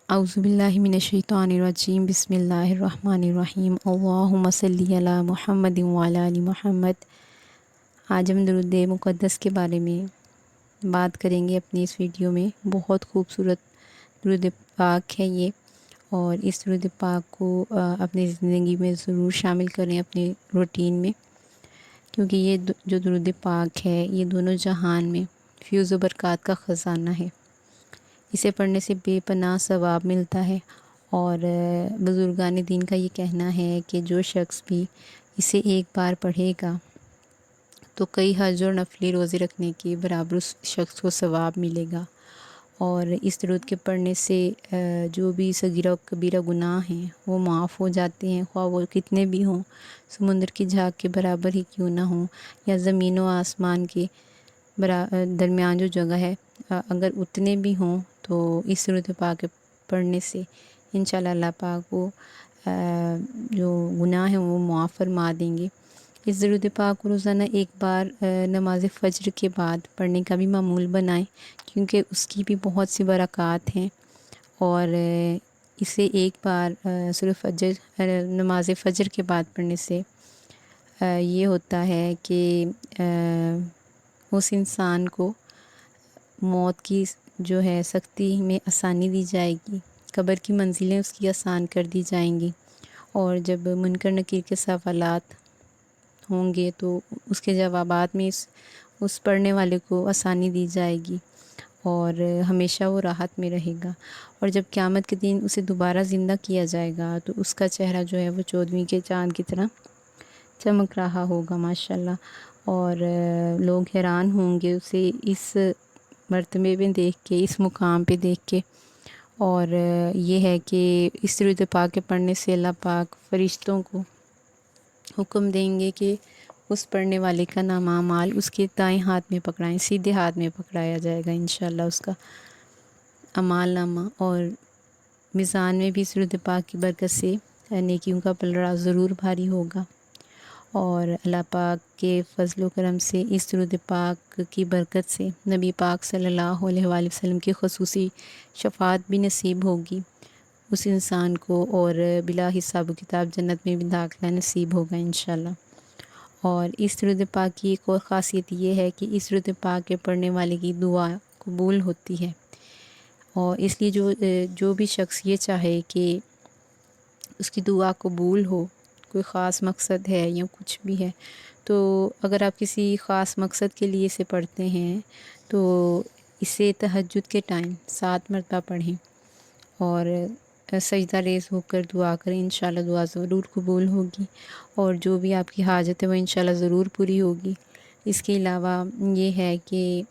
अऊज़ु बिल्लाहि मिनश्शैतानिर्रजीम बिस्मिल्लाहिर्रहमानिर्रहीम अल्लाहुम्मा सल्ली अला मुहम्मदिन व अला आलि मुहम्मद। आज हम दुरूद मुक़द्दस के बारे में बात करेंगे अपनी इस वीडियो में। बहुत खूबसूरत दुरूद पाक है ये, और इस दुरूद पाक को अपनी ज़िंदगी में ज़रूर शामिल करें, अपने रूटीन में, क्योंकि ये जो दुरूद पाक है ये दोनों जहान में फ़्यूज़ व बरक़ात का ख़ज़ाना है। इसे पढ़ने से बेपनाह सवाब मिलता है, और बुज़ुर्गान दीन का ये कहना है कि जो शख्स भी इसे एक बार पढ़ेगा तो कई हज और नफली रोज़े रखने के बराबर उस शख्स को सवाब मिलेगा। और इस दुरूद के पढ़ने से जो भी सगीरा और कबीरा गुनाह हैं वो माफ़ हो जाते हैं, ख्वाह वो कितने भी हों, समुंदर की झाग के बराबर ही क्यों ना हों, या ज़मीन व आसमान के दरमियान जो जगह है अगर उतने भी हों, तो इस दुरूद पाक पढ़ने से इंशाअल्लाह अल्लाह पाक वो जो गुनाह हैं वो मुआफ़ फरमा देंगे। इस दुरूद पाक को रोज़ाना एक बार नमाज फ़ज्र के बाद पढ़ने का भी मामूल बनाएं, क्योंकि उसकी भी बहुत सी बरक़ात हैं। और इसे एक बार सूरह फ़ज्र नमाज फ़ज्र के बाद पढ़ने से ये होता है कि उस इंसान को मौत की जो है सख्ती में आसानी दी जाएगी, कब्र की मंजिलें उसकी आसान कर दी जाएंगी, और जब मुनकर नकीर के सवालात होंगे तो उसके जवाबात में उस पढ़ने वाले को आसानी दी जाएगी, और हमेशा वो राहत में रहेगा। और जब क़यामत के दिन उसे दोबारा ज़िंदा किया जाएगा तो उसका चेहरा जो है वो 14वीं के चाँद की तरह चमक रहा होगा माशाल्लाह, और लोग हैरान होंगे उसे इस मर्तबे में देख के, इस मुकाम पे देख के। और ये है कि इस दुरूद पाक के पढ़ने से अल्लाह पाक फ़रिश्तों को हुक्म देंगे कि उस पढ़ने वाले का नामा अमाल उसके दाएं हाथ में पकड़ाएं, सीधे हाथ में पकड़ाया जाएगा इंशाअल्लाह उसका अमाल नामा। और मीज़ान में भी इस दुरूद पाक की बरकत से नेकियों का पलड़ा ज़रूर भारी होगा। और अल्लाह पाक के फ़ज़ल व करम से इस दुरूद पाक की बरकत से नबी पाक सल्लल्लाहु अलैहि वसल्लम की ख़ुसूसी शफ़ाअत भी नसीब होगी उस इंसान को, और बिला हिसाब व किताब जन्नत में भी दाखिला नसीब होगा इंशाअल्लाह। और इस दुरूद पाक की एक और ख़ासियत ये है कि इस दुरूद पाक के पढ़ने वाले की दुआ कबूल होती है, और इसलिए जो भी शख्स ये चाहे कि उसकी दुआ कबूल हो, कोई ख़ास मकसद है या कुछ भी है, तो अगर आप किसी ख़ास मकसद के लिए इसे पढ़ते हैं तो इसे तहज्जुद के टाइम 7 मरतबा पढ़ें और सजदा रेज़ होकर दुआ करें, इंशाअल्लाह दुआ ज़रूर कबूल होगी, और जो भी आपकी हाजत है वो इंशाअल्लाह ज़रूर पूरी होगी। इसके अलावा ये है कि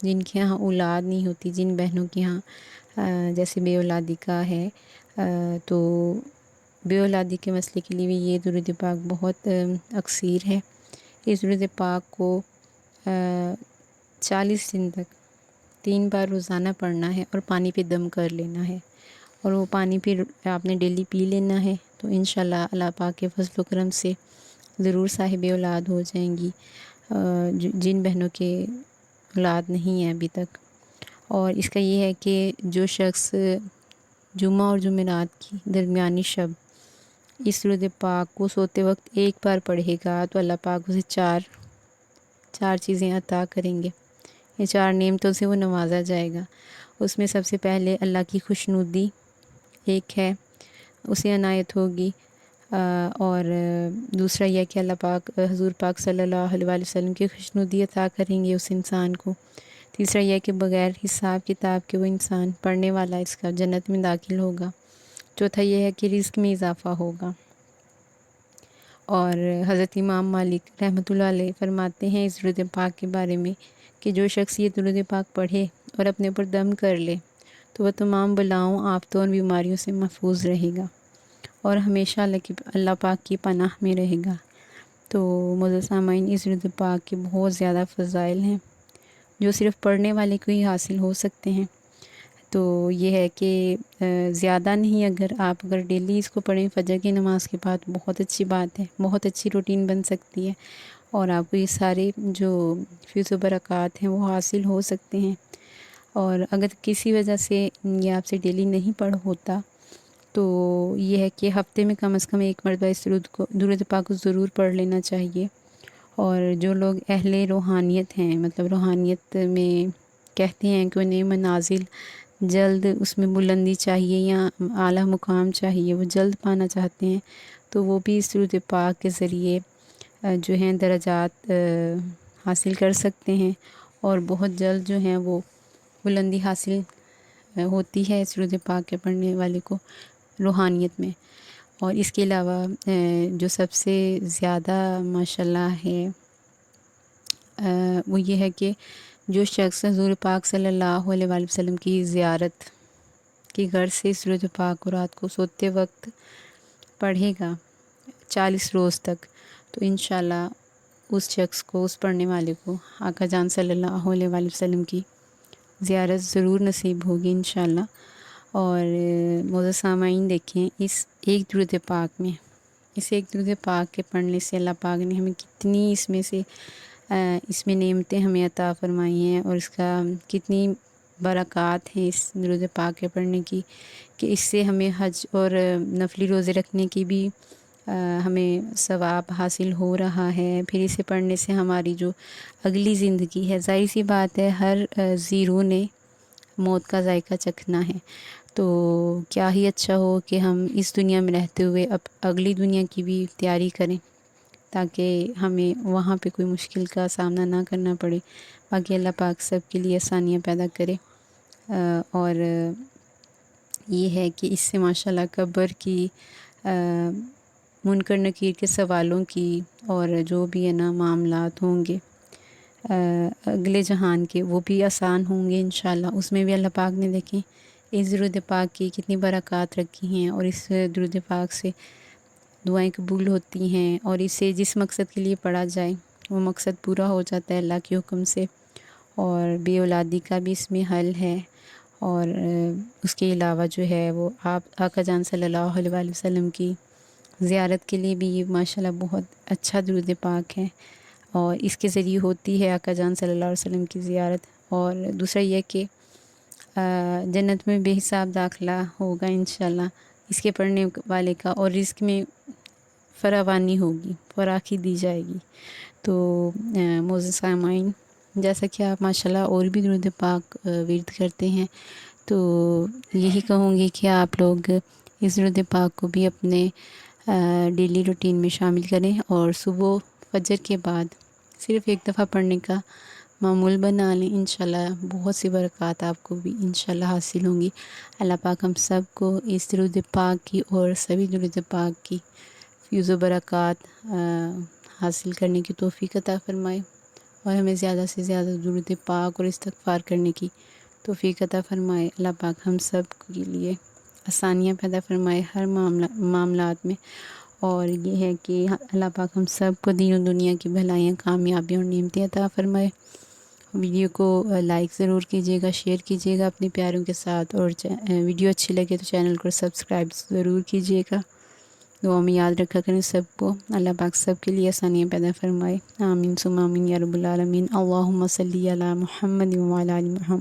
जिनके यहाँ औलाद नहीं होती, जिन बहनों के यहाँ जैसे बे औलादी का है, तो बे औलादी के मसले के लिए भी ये दुरूद पाक बहुत अक्सीर है। इस दुरूद पाक को 40 दिन तक 3 बार रोज़ाना पढ़ना है और पानी पे दम कर लेना है, और वो पानी फिर आपने डेली पी लेना है, तो इंशाअल्लाह अल्लाह पाक के फ़ज़ल व करम से ज़रूर साहिब औलाद हो जाएंगी जिन बहनों के औलाद नहीं है अभी तक। और इसका ये है कि जो शख्स जुम्मा और जुमेरात की दरमियानी शब इस दुरूद पाक को सोते वक्त एक बार पढ़ेगा तो अल्लाह पाक उसे चार चीज़ें अता करेंगे। ये 4 नेमतों से वो नवाजा जाएगा। उसमें सबसे पहले अल्लाह की खुशनुदी एक है, उसे अनायत होगी, और दूसरा यह कि अल्लाह पाक हुज़ूर पाक सल्लल्लाहु अलैहि वसल्लम की खुशनुदी अता करेंगे उस इंसान को। तीसरा यह कि बग़ैर हिसाब किताब के वो इंसान पढ़ने वाला इसका जन्नत में दाखिल होगा। चौथा यह है कि रिज़्क़ में इज़ाफ़ा होगा। और हज़रत इमाम मालिक रहमतुल्लाह अलैह फरमाते हैं इस दुरूद पाक के बारे में कि जो शख्स ये दुरूद पाक पढ़े और अपने ऊपर दम कर ले तो वह तमाम बलाओं, आफ़तों और बीमारियों से महफूज रहेगा और हमेशा अल्लाह पाक की पनाह में रहेगा। तो मोअज़्ज़ज़ सामाईन, इस दुरूद पाक के बहुत ज़्यादा फ़ज़ाइल हैं जो सिर्फ़ पढ़ने वाले को ही हासिल हो सकते हैं। तो ये है कि ज़्यादा नहीं, अगर डेली इसको पढ़ें फ़जर की नमाज़ के बाद, बहुत अच्छी बात है, बहुत अच्छी रूटीन बन सकती है और आपको ये सारे जो फ़्यूज़ व बरक़ात हैं वो हासिल हो सकते हैं। اور اگر کسی وجہ سے یہ آپ سے ڈیلی نہیں پڑھ ہوتا تو یہ ہے کہ ہفتے میں کم از کم ایک مرتبہ اس درود پاک کو ضرور پڑھ لینا چاہیے۔ اور جو لوگ اہل روحانیت ہیں، مطلب روحانیت میں کہتے ہیں کہ انہیں منازل جلد اس میں بلندی چاہیے یا اعلیٰ مقام چاہیے، وہ جلد پانا چاہتے ہیں، تو وہ بھی اس درود پاک کے ذریعے جو ہیں درجات حاصل کر سکتے ہیں، اور بہت جلد جو ہیں وہ بلندی حاصل ہوتی ہے اس درود پاک کے پڑھنے والے کو روحانیت میں۔ اور اس کے علاوہ جو سب سے زیادہ ماشاءاللہ ہے وہ یہ ہے کہ جو شخص حضور پاک صلی اللہ علیہ وآلہ وسلم کی زیارت کی غرض سے اس درود پاک کو رات کو سوتے وقت پڑھے گا 40 روز تک، تو انشاءاللہ اس شخص کو، اس پڑھنے والے کو آقا جان صلی اللہ علیہ وآلہ وسلم کی زیارت ضرور نصیب ہوگی انشاءاللہ۔ اور معزز سامعین دیکھیں، اس ایک درود پاک میں، اس ایک درود پاک کے پڑھنے سے اللہ پاک نے ہمیں کتنی اس میں نعمتیں ہمیں عطا فرمائی ہیں، اور اس کا کتنی برکات ہیں اس درود پاک کے پڑھنے کی، کہ اس سے ہمیں حج اور نفلی روزے رکھنے کی بھی ہمیں ثواب حاصل ہو رہا ہے۔ پھر اسے پڑھنے سے ہماری جو اگلی زندگی ہے، ظاہر سی بات ہے ہر ذی روح نے موت کا ذائقہ چکھنا ہے، تو کیا ہی اچھا ہو کہ ہم اس دنیا میں رہتے ہوئے اب اگلی دنیا کی بھی تیاری کریں، تاکہ ہمیں وہاں پہ کوئی مشکل کا سامنا نہ کرنا پڑے۔ باقی اللہ پاک سب کے لیے آسانیاں پیدا کرے۔ اور یہ ہے کہ اس سے ماشاءاللہ قبر کی منکر نکیر کے سوالوں کی اور جو بھی ہے نا معاملات ہوں گے اگلے جہان کے، وہ بھی آسان ہوں گے انشاءاللہ۔ اس میں بھی اللہ پاک نے دیکھیں اس درود پاک کی کتنی برکات رکھی ہیں، اور اس درود پاک سے دعائیں قبول ہوتی ہیں، اور اسے جس مقصد کے لیے پڑھا جائے وہ مقصد پورا ہو جاتا ہے اللہ کے حکم سے، اور بے اولادی کا بھی اس میں حل ہے۔ اور اس کے علاوہ جو ہے وہ آپ آقا جان صلی اللہ علیہ وآلہ وسلم کی زیارت کے لیے بھی یہ ماشاءاللہ بہت اچھا درود پاک ہے، اور اس کے ذریعے ہوتی ہے آقا جان صلی اللہ علیہ وسلم کی زیارت۔ اور دوسرا یہ کہ جنت میں بے حساب داخلہ ہوگا انشاءاللہ اس کے پڑھنے والے کا، اور رزق میں فراوانی ہوگی، فراخی دی جائے گی۔ تو معزز سامعین، جیسا کہ آپ ماشاءاللہ اور بھی درود پاک ورد کرتے ہیں، تو یہی کہوں گی کہ آپ لوگ اس درود پاک کو بھی اپنے ڈیلی روٹین میں شامل کریں، اور صبح فجر کے بعد صرف ایک دفعہ پڑھنے کا معمول بنا لیں۔ انشاءاللہ بہت سی برکات آپ کو بھی انشاءاللہ حاصل ہوں گی۔ اللہ پاک ہم سب کو اس درود پاک کی اور سبھی درود پاک کی فیض و برکات حاصل کرنے کی توفیق عطا فرمائے، اور ہمیں زیادہ سے زیادہ درود پاک اور استغفار کرنے کی توفیق عطا فرمائے۔ اللہ پاک ہم سب کے لیے آسانیاں پیدا فرمائے ہر معاملات میں، اور یہ ہے کہ اللہ پاک ہم سب کو دین و دنیا کی بھلائیاں، کامیابیاں اور نعمتیں عطا فرمائے۔ ویڈیو کو لائک ضرور کیجیے گا، شیئر کیجیے گا اپنے پیاروں کے ساتھ، اور ویڈیو اچھی لگے تو چینل کو سبسکرائب ضرور کیجیے گا۔ دعا میں یاد رکھا کریں سب کو، اللہ پاک سب کے لیے آسانیاں پیدا فرمائے۔ آمین ثم آمین یا رب العالمین۔ اللہم صلی علی محمد وعلی آل محمد۔